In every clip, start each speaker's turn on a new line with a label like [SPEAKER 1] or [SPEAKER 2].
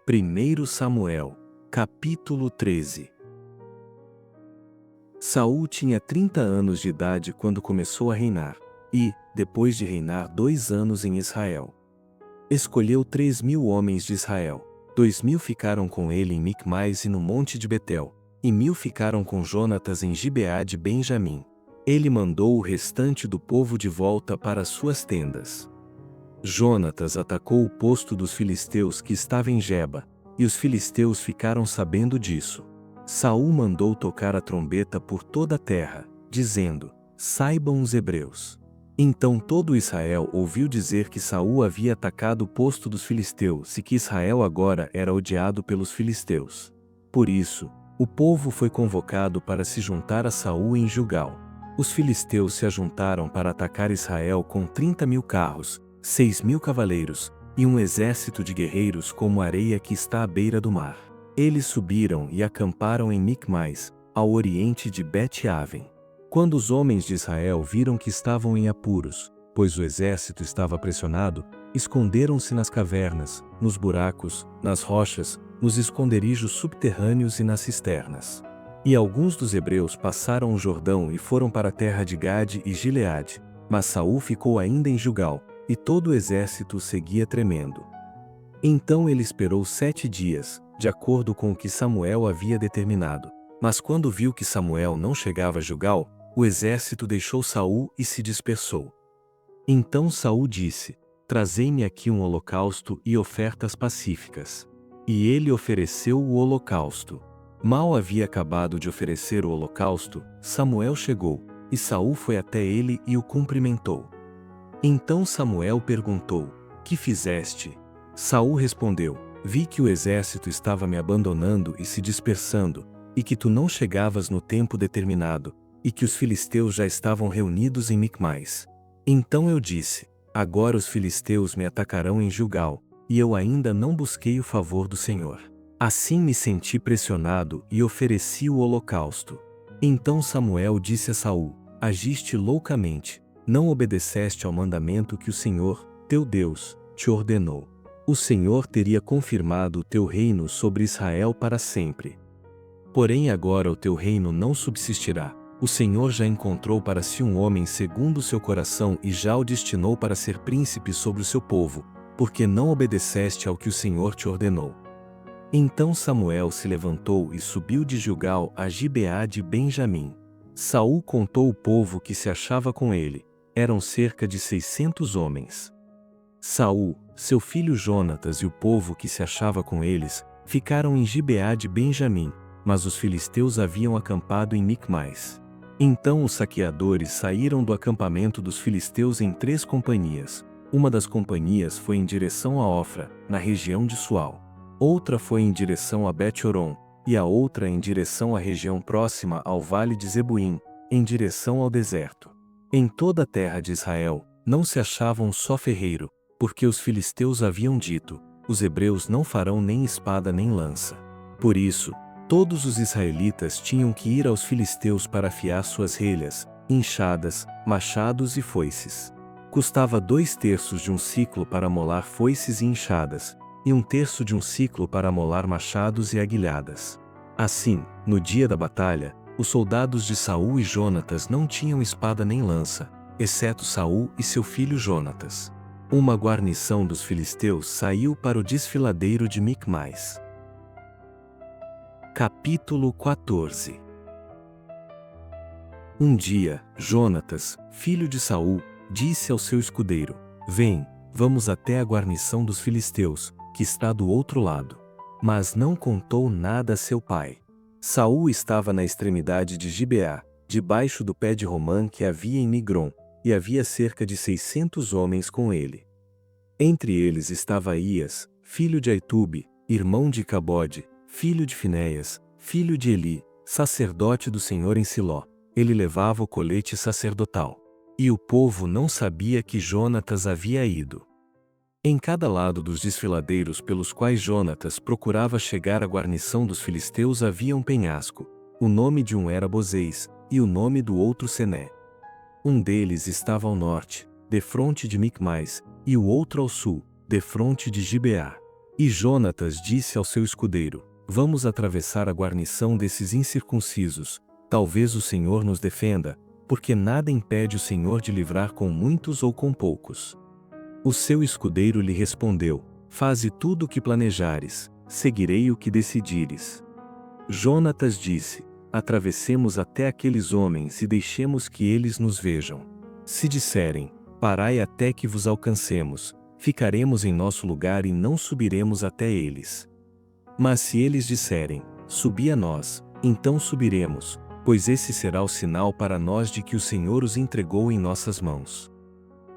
[SPEAKER 1] 1 Samuel, capítulo 13. Saul tinha 30 anos de idade quando começou a reinar, e, depois de reinar 2 anos em Israel, escolheu 3.000 homens de Israel. 2.000 ficaram com ele em Micmais e no monte de Betel, e 1.000 ficaram com Jonatas em Gibeá de Benjamim. Ele mandou o restante do povo de volta para suas tendas. Jonatas atacou o posto dos filisteus que estava em Geba, e os filisteus ficaram sabendo disso. Saul mandou tocar a trombeta por toda a terra, dizendo: saibam os hebreus. Então todo Israel ouviu dizer que Saul havia atacado o posto dos filisteus e que Israel agora era odiado pelos filisteus. Por isso, o povo foi convocado para se juntar a Saul em Gilgal. Os filisteus se ajuntaram para atacar Israel com 30.000 carros, 6.000 cavaleiros, e um exército de guerreiros como a areia que está à beira do mar. Eles subiram e acamparam em Micmais, ao oriente de Bet-Aven. Quando os homens de Israel viram que estavam em apuros, pois o exército estava pressionado, esconderam-se nas cavernas, nos buracos, nas rochas, nos esconderijos subterrâneos e nas cisternas. E alguns dos hebreus passaram o Jordão e foram para a terra de Gade e Gileade, mas Saul ficou ainda em Gilgal, e todo o exército seguia tremendo. Então ele esperou 7 dias, de acordo com o que Samuel havia determinado. Mas quando viu que Samuel não chegava a Gilgal, o exército deixou Saul e se dispersou. Então Saul disse: trazei-me aqui um holocausto e ofertas pacíficas. E ele ofereceu o holocausto. Mal havia acabado de oferecer o holocausto, Samuel chegou, e Saul foi até ele e o cumprimentou. Então Samuel perguntou: que fizeste? Saul respondeu: vi que o exército estava me abandonando e se dispersando, e que tu não chegavas no tempo determinado, e que os filisteus já estavam reunidos em Micmais. Então eu disse: agora os filisteus me atacarão em Gilgal, e eu ainda não busquei o favor do Senhor. Assim me senti pressionado e ofereci o holocausto. Então Samuel disse a Saul: agiste loucamente, não obedeceste ao mandamento que o Senhor, teu Deus, te ordenou. O Senhor teria confirmado o teu reino sobre Israel para sempre. Porém agora o teu reino não subsistirá. O Senhor já encontrou para si um homem segundo o seu coração e já o destinou para ser príncipe sobre o seu povo, porque não obedeceste ao que o Senhor te ordenou. Então Samuel se levantou e subiu de Gilgal a Gibeá de Benjamim. Saul contou o povo que se achava com ele. Eram cerca de 600 homens. Saul, seu filho Jonatas e o povo que se achava com eles, ficaram em Gibeá de Benjamim, mas os filisteus haviam acampado em Micmais. Então os saqueadores saíram do acampamento dos filisteus em 3 companhias. Uma das companhias foi em direção a Ofra, na região de Sual. Outra foi em direção a Bet-Horon, e a outra em direção à região próxima ao vale de Zebuim, em direção ao deserto. Em toda a terra de Israel, não se achava um só ferreiro, porque os filisteus haviam dito: os hebreus não farão nem espada nem lança. Por isso, todos os israelitas tinham que ir aos filisteus para afiar suas relhas, enxadas, machados e foices. Custava 2/3 de um siclo para molar foices e enxadas, e 1/3 de um siclo para molar machados e aguilhadas. Assim, no dia da batalha, os soldados de Saul e Jonatas não tinham espada nem lança, exceto Saul e seu filho Jonatas. Uma guarnição dos filisteus saiu para o desfiladeiro de Micmais. Capítulo 14. Um dia, Jonatas, filho de Saul, disse ao seu escudeiro: vem, vamos até a guarnição dos filisteus, que está do outro lado. Mas não contou nada a seu pai. Saul estava na extremidade de Gibeá, debaixo do pé de romã que havia em Migron, e havia cerca de 600 homens com ele. Entre eles estava Aías, filho de Aitube, irmão de Icabode, filho de Finéias, filho de Eli, sacerdote do Senhor em Siló. Ele levava o colete sacerdotal. E o povo não sabia que Jonatas havia ido. Em cada lado dos desfiladeiros pelos quais Jonatas procurava chegar à guarnição dos filisteus havia um penhasco. O nome de um era Bozês, e o nome do outro Sené. Um deles estava ao norte, defronte de Micmais, e o outro ao sul, defronte de Gibeá. E Jonatas disse ao seu escudeiro: Vamos atravessar a guarnição desses incircuncisos, talvez o Senhor nos defenda, porque nada impede o Senhor de livrar com muitos ou com poucos. O seu escudeiro lhe respondeu: Faze tudo o que planejares, seguirei o que decidires. Jonatas disse: Atravessemos até aqueles homens e deixemos que eles nos vejam. Se disserem: Parai até que vos alcancemos, ficaremos em nosso lugar e não subiremos até eles. Mas se eles disserem: Subi a nós, então subiremos, pois esse será o sinal para nós de que o Senhor os entregou em nossas mãos.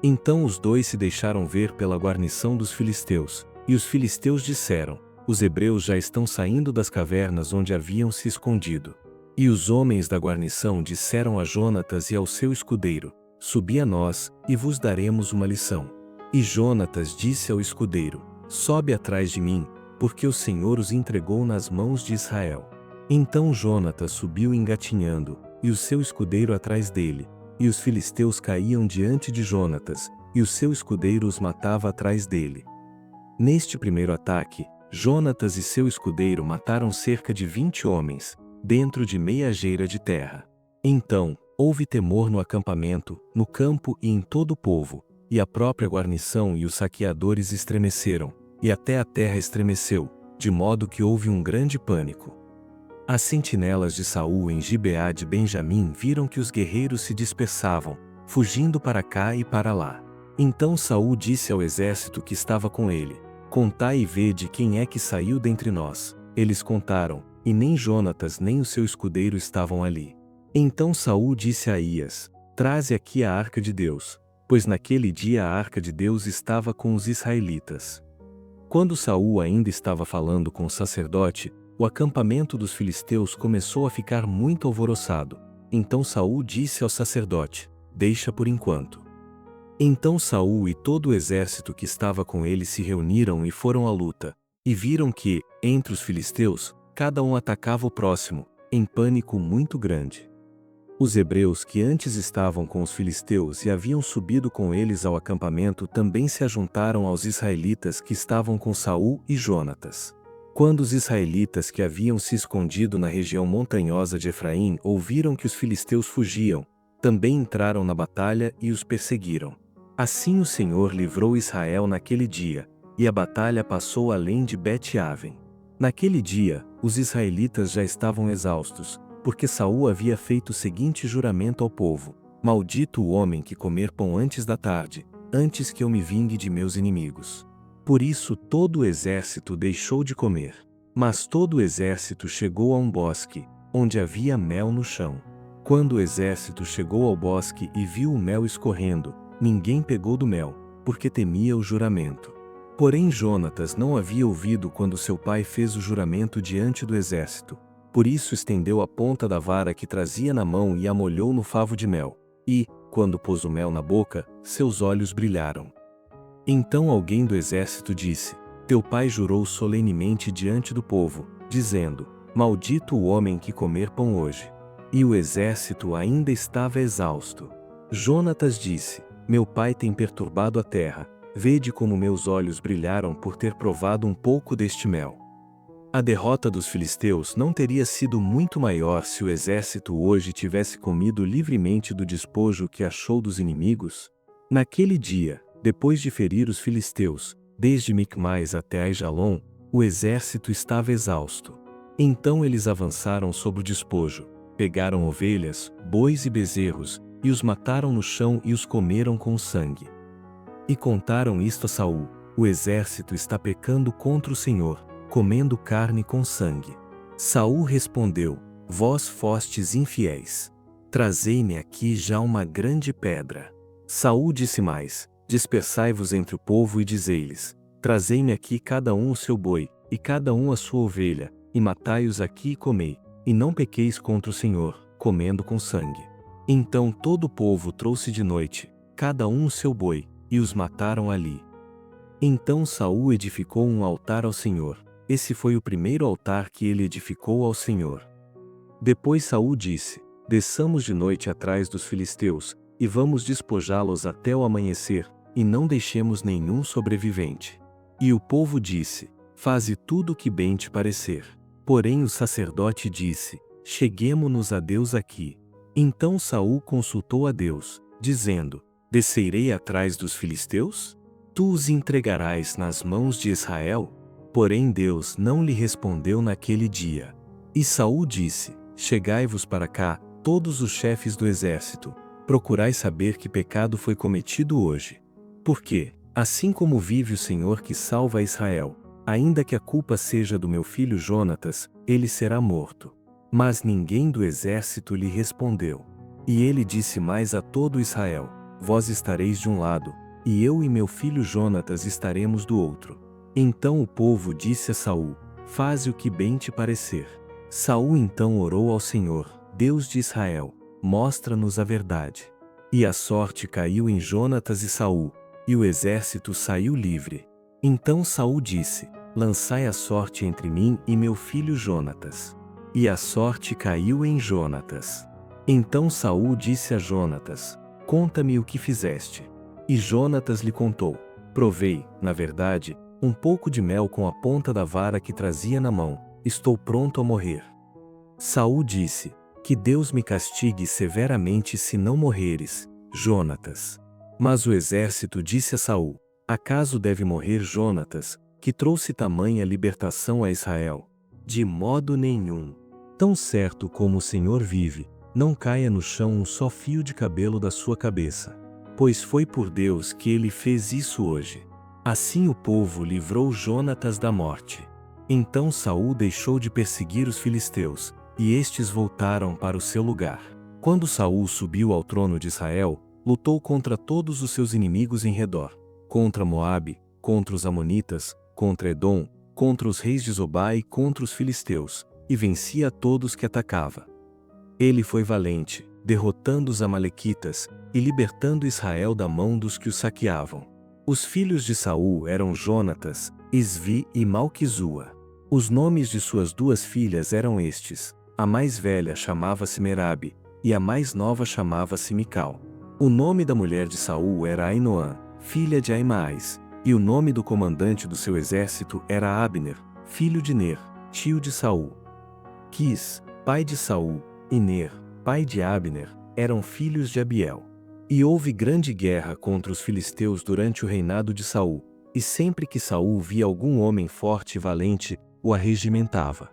[SPEAKER 1] Então os dois se deixaram ver pela guarnição dos filisteus, e os filisteus disseram: Os hebreus já estão saindo das cavernas onde haviam se escondido. E os homens da guarnição disseram a Jonatas e ao seu escudeiro: Subi a nós, e vos daremos uma lição. E Jonatas disse ao escudeiro: Sobe atrás de mim, porque o Senhor os entregou nas mãos de Israel. Então Jonatas subiu engatinhando, e o seu escudeiro atrás dele, e os filisteus caíam diante de Jonatas, e o seu escudeiro os matava atrás dele. Neste primeiro ataque, Jonatas e seu escudeiro mataram cerca de 20 homens, dentro de meia geira de terra. Então, houve temor no acampamento, no campo e em todo o povo, e a própria guarnição e os saqueadores estremeceram, e até a terra estremeceu, de modo que houve um grande pânico. As sentinelas de Saul em Gibeá de Benjamim viram que os guerreiros se dispersavam, fugindo para cá e para lá. Então Saul disse ao exército que estava com ele: Contai e vede quem é que saiu dentre nós. Eles contaram, e nem Jonatas nem o seu escudeiro estavam ali. Então Saul disse a Aías: Traze aqui a arca de Deus, pois naquele dia a arca de Deus estava com os israelitas. Quando Saul ainda estava falando com o sacerdote, o acampamento dos filisteus começou a ficar muito alvoroçado. Então Saul disse ao sacerdote: Deixa por enquanto. Então Saul e todo o exército que estava com ele se reuniram e foram à luta, e viram que, entre os filisteus, cada um atacava o próximo, em pânico muito grande. Os hebreus que antes estavam com os filisteus e haviam subido com eles ao acampamento também se ajuntaram aos israelitas que estavam com Saul e Jonatas. Quando os israelitas que haviam se escondido na região montanhosa de Efraim ouviram que os filisteus fugiam, também entraram na batalha e os perseguiram. Assim o Senhor livrou Israel naquele dia, e a batalha passou além de Bet-Aven. Naquele dia, os israelitas já estavam exaustos, porque Saul havia feito o seguinte juramento ao povo: Maldito o homem que comer pão antes da tarde, antes que eu me vingue de meus inimigos. Por isso todo o exército deixou de comer. Mas todo o exército chegou a um bosque, onde havia mel no chão. Quando o exército chegou ao bosque e viu o mel escorrendo, ninguém pegou do mel, porque temia o juramento. Porém Jonatas não havia ouvido quando seu pai fez o juramento diante do exército. Por isso estendeu a ponta da vara que trazia na mão e a molhou no favo de mel. E, quando pôs o mel na boca, seus olhos brilharam. Então alguém do exército disse: Teu pai jurou solenemente diante do povo, dizendo: Maldito o homem que comer pão hoje. E o exército ainda estava exausto. Jonatas disse: Meu pai tem perturbado a terra, vede como meus olhos brilharam por ter provado um pouco deste mel. A derrota dos filisteus não teria sido muito maior se o exército hoje tivesse comido livremente do despojo que achou dos inimigos? Naquele dia, depois de ferir os filisteus, desde Micmais até Aijalon, o exército estava exausto. Então eles avançaram sobre o despojo, pegaram ovelhas, bois e bezerros, e os mataram no chão e os comeram com sangue. E contaram isto a Saul: O exército está pecando contra o Senhor, comendo carne com sangue. Saul respondeu: Vós fostes infiéis. Trazei-me aqui já uma grande pedra. Saul disse mais: Dispersai-vos entre o povo e dizei-lhes: Trazei-me aqui cada um o seu boi, e cada um a sua ovelha, e matai-os aqui e comei, e não pequeis contra o Senhor, comendo com sangue. Então todo o povo trouxe de noite, cada um o seu boi, e os mataram ali. Então Saul edificou um altar ao Senhor. Esse foi o primeiro altar que ele edificou ao Senhor. Depois Saul disse: Desçamos de noite atrás dos filisteus, e vamos despojá-los até o amanhecer, e não deixemos nenhum sobrevivente. E o povo disse: Faze tudo o que bem te parecer. Porém o sacerdote disse: Cheguemo-nos a Deus aqui. Então Saul consultou a Deus, dizendo: Descerei atrás dos filisteus? Tu os entregarás nas mãos de Israel? Porém Deus não lhe respondeu naquele dia. E Saul disse: Chegai-vos para cá, todos os chefes do exército, procurai saber que pecado foi cometido hoje. Porque, assim como vive o Senhor que salva Israel, ainda que a culpa seja do meu filho Jonatas, ele será morto. Mas ninguém do exército lhe respondeu. E ele disse mais a todo Israel: Vós estareis de um lado, e eu e meu filho Jonatas estaremos do outro. Então o povo disse a Saul: Faze o que bem te parecer. Saul então orou ao Senhor, Deus de Israel: Mostra-nos a verdade. E a sorte caiu em Jonatas e Saul, e o exército saiu livre. Então Saul disse: Lançai a sorte entre mim e meu filho Jonatas. E a sorte caiu em Jonatas. Então Saul disse a Jonatas: Conta-me o que fizeste. E Jonatas lhe contou: Provei, na verdade, um pouco de mel com a ponta da vara que trazia na mão. Estou pronto a morrer. Saul disse: Que Deus me castigue severamente se não morreres, Jonatas. Mas o exército disse a Saul: Acaso deve morrer Jonatas, que trouxe tamanha libertação a Israel? De modo nenhum. Tão certo como o Senhor vive, não caia no chão um só fio de cabelo da sua cabeça. Pois foi por Deus que ele fez isso hoje. Assim o povo livrou Jonatas da morte. Então Saul deixou de perseguir os filisteus, e estes voltaram para o seu lugar. Quando Saul subiu ao trono de Israel, lutou contra todos os seus inimigos em redor, contra Moabe, contra os amonitas, contra Edom, contra os reis de Zobá e contra os filisteus, e vencia a todos que atacava. Ele foi valente, derrotando os amalequitas, e libertando Israel da mão dos que o saqueavam. Os filhos de Saul eram Jonatas, Isvi e Malquizua. Os nomes de suas duas filhas eram estes: a mais velha chamava-se Merabe, e a mais nova chamava-se Mical. O nome da mulher de Saul era Ainoã, filha de Aimaas, e o nome do comandante do seu exército era Abner, filho de Ner, tio de Saul. Quis, pai de Saul, e Ner, pai de Abner, eram filhos de Abiel. E houve grande guerra contra os filisteus durante o reinado de Saul, e sempre que Saul via algum homem forte e valente, o arregimentava.